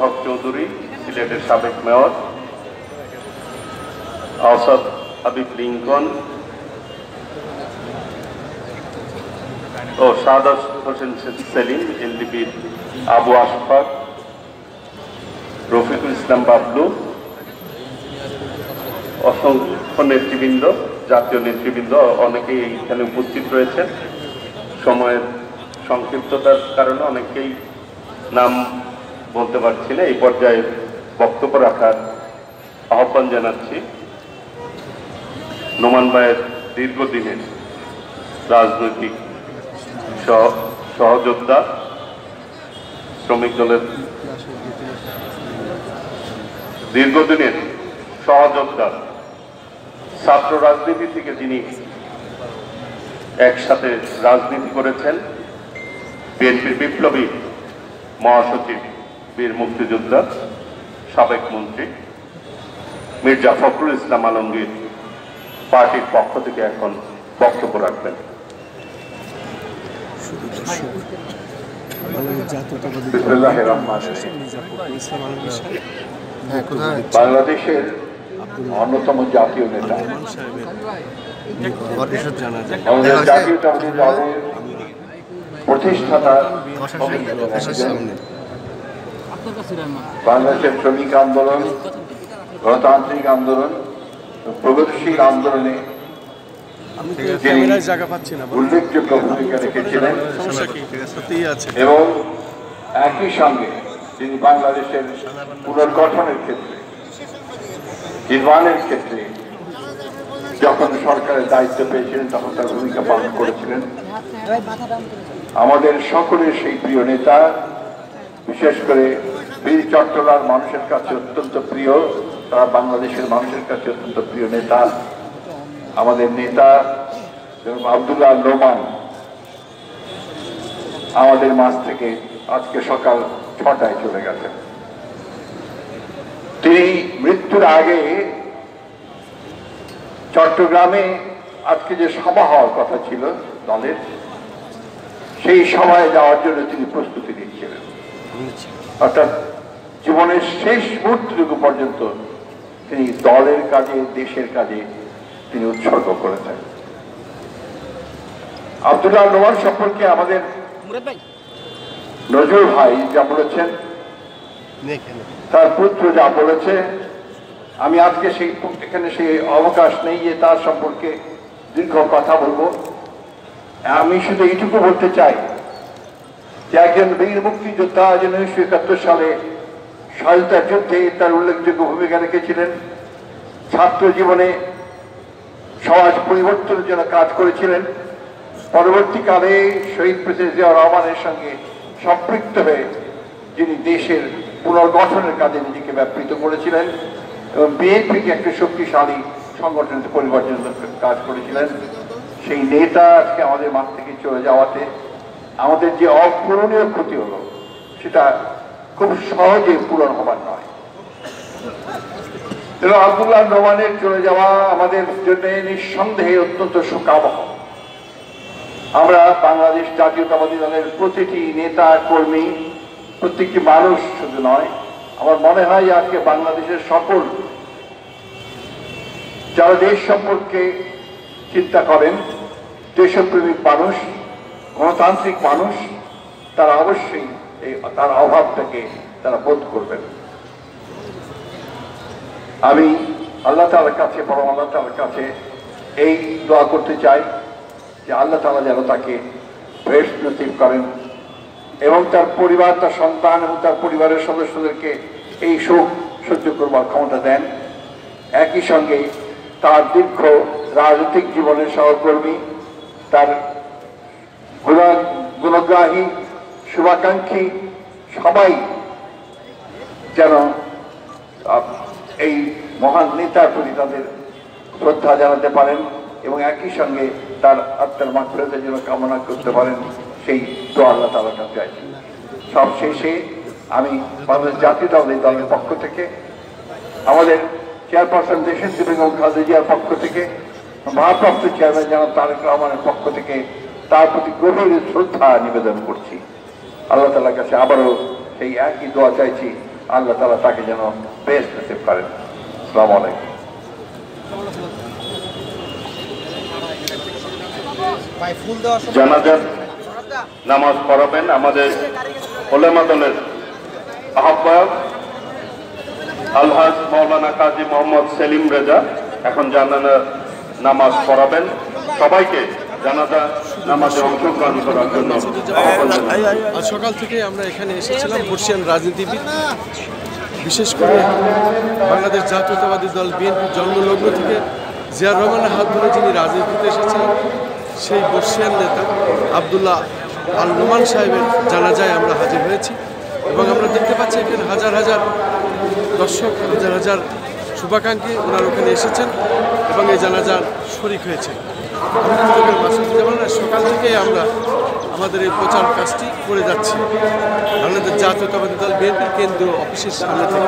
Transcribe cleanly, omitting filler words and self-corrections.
হক চৌধুরী সিলেটের সাবেক mayor, আওসাদ Habib Lincoln ও সাদাত হোসেন সেলিম, এলডিপির আবু আশফাক, রফিকুল ইসলাম বাবলু, অসংখ্য নেতৃবৃন্দ, জাতীয় নেতৃবৃন্দ অনেকেই এখানে উপস্থিত রয়েছেন। সময়ের সংক্ষিপ্ততার কারণে অনেকেই নাম বলতে পারছি না। এই পর্যায়ে বক্তব্য রাখার আহ্বান জানাচ্ছি নোমান ভাইয়ের দীর্ঘদিনের রাজনৈতিক সহযোদ্ধা, শ্রমিক দলের দীর্ঘদিনের সহযোদ্ধা, ছাত্র রাজনীতি থেকে যিনি একসাথে রাজনীতি করেছেন, বিএনপির বিপ্লবী মহাসচিব, বীর মুক্তিযোদ্ধা, সাবেক মন্ত্রী মির্জা ফখরুল ইসলাম আলমগীর পার্টির পক্ষ থেকে এখন বক্তব্য রাখবেন। বাংলাদেশের অন্যতম জাতীয় নেতা, জাতীয়তাবাদী দলের প্রতিষ্ঠাতা, বাংলাদেশের শ্রমিক আন্দোলন, গণতান্ত্রিক আন্দোলন, প্রগতিশীল আন্দোলনে উল্লেখযোগ্য ভূমিকা রেখেছিলেন এবং একই সঙ্গে তিনি বাংলাদেশের পুনর্গঠনের ক্ষেত্রে, নির্মাণের ক্ষেত্রে যখন সরকারের দায়িত্ব পেয়েছিলেন তখন তার ভূমিকা পালন করেছিলেন। আমাদের সকলের সেই প্রিয় নেতা, বিশেষ করে বীর চট্টলার মানুষের কাছে অত্যন্ত প্রিয়, তারা বাংলাদেশের মানুষের কাছে অত্যন্ত প্রিয় নেতা, আমাদের নেতা আব্দুল্লাহ নোমান আমাদের মাঝ থেকে আজকে সকাল 6টায় চলে গেছেন। তিনি মৃত্যুর আগে চট্টগ্রামে আজকে যে সভা হওয়ার কথা ছিল দলের, সেই সভায় যাওয়ার জন্য তিনি প্রস্তুতি নিচ্ছিলেন। অর্থাৎ জীবনের শেষ মুহূর্তটুকু পর্যন্ত তিনি দলের কাজে, দেশের কাজে তিনি উৎসর্গ করেছেন। আব্দুল্লাহ নোমান সম্পর্কে আমাদের নজরুল ভাই যা বলেছেন, তার পুত্র যা বলেছে, আমি আজকে এখানে সেই অবকাশ নেই যে তার সম্পর্কে দীর্ঘ কথা বলবো। আমি শুধু এইটুকু বলতে চাই যে একজন বীর মুক্তিযোদ্ধা, 1971 সালে স্বাধীনতা যুদ্ধে তার উল্লেখযোগ্য ভূমিকা রেখেছিলেন, ছাত্র জীবনে সমাজ পরিবর্তনের জন্য কাজ করেছিলেন, পরবর্তীকালে শহীদ প্রেসিডেন্ট জিয়াউর রহমানের সঙ্গে সম্পৃক্ত হয়ে যিনি দেশের পুনর্গঠনের কাজে নিজেকে ব্যাপৃত করেছিলেন এবং বিএনপিকে একটা শক্তিশালী সংগঠনে পরিবর্তনের কাজ করেছিলেন। সেই নেতা আজকে আমাদের মাঠ থেকে চলে যাওয়াতে আমাদের যে অপূরণীয় ক্ষতি হলো সেটা খুব সহজে পূরণ হবার নয়। আব্দুল্লাহ নোমানের চলে যাওয়া আমাদের জন্য নিঃসন্দেহে অত্যন্ত শোকাবহ। আমরা বাংলাদেশ জাতীয়তাবাদী দলের প্রতিটি নেতা কর্মী, প্রত্যেকটি মানুষ শুধু নয়, আমার মনে হয় আজকে বাংলাদেশের সকল যারা দেশ সম্পর্কে চিন্তা করেন, দেশপ্রেমিক মানুষ, গণতান্ত্রিক মানুষ, তারা অবশ্যই তার অভাবটাকে তারা বোধ করবেন। আমি আল্লাহ তাআলার কাছে, পরম আল্লাহ তাআলার কাছে এই দোয়া করতে চাই যে আল্লাহ তাআলা যেন তাকে বেহেশত নসিব করেন এবং তার পরিবার, তার সন্তান এবং তার পরিবারের সদস্যদেরকে এই শোক সহ্য করবার ক্ষমতা দেন। একই সঙ্গে তার দীর্ঘ রাজনৈতিক জীবনের সহকর্মী, তার গুণগ্রাহী, শুভাকাঙ্ক্ষী সবাই যেন এই মহান নেতার প্রতি তাদের শ্রদ্ধা জানাতে পারেন এবং একই সঙ্গে তার আত্মার মাগফিরাতের জন্য কামনা করতে পারেন, সেই দোয়া আল্লাহ তাআলার কাছে চাইছি। সবশেষে আমি বাংলাদেশ জাতীয়তাবাদী দলের পক্ষ থেকে, আমাদের চেয়ারপারসন দেশনেত্রী বেগম খালেদা জিয়ার পক্ষ থেকে, ভারপ্রাপ্ত চেয়ারম্যান জনাব তারেক রহমানের পক্ষ থেকে তার প্রতি গভীর শ্রদ্ধা নিবেদন করছি। আল্লাহ তাআলার কাছে আবারও সেই একই দোয়া চাইছি, আল্লাহ তাআলা তাকে যেন বেশ নসিব করেন। আসসালামু আলাইকুম। জানাজার নামাজ পড়াবেন আমাদের উলেমা দলের আহ্বায়ক আলহাজ মাওলানা কাজী মোহাম্মদ সেলিম রেজা এখন জানাজার নামাজ পড়াবেন। সবাইকে জানাজা নামাজে অংশগ্রহণ করার জন্য আজ সকাল থেকে আমরা এখানে এসেছিলাম বর্ষিয়ান রাজনীতিবিদ, বিশেষ করে বাংলাদেশ জাতীয়তাবাদী দল বিএনপির জন্মলগ্ন থেকে জিয়াউর রহমানের হাত ধরে যিনি রাজনীতিতে এসেছিলেন সেই বর্ষিয়ান নেতা আবদুল্লাহ আল নোমান সাহেবের জানাজায় আমরা হাজির হয়েছি এবং আমরা দেখতে পাচ্ছি এখানে হাজার হাজার দর্শক, হাজার হাজার শুভাকাঙ্ক্ষী ওনার ওখানে এসেছেন এবং এই জানাজার শরিক হয়েছে। সকাল থেকে আমরা আমাদের এই প্রচার কাজটি করে যাচ্ছি বাংলাদেশ জাতীয়তাবাদী দল বিএনপির কেন্দ্রীয় অফিসের সামনে থেকে।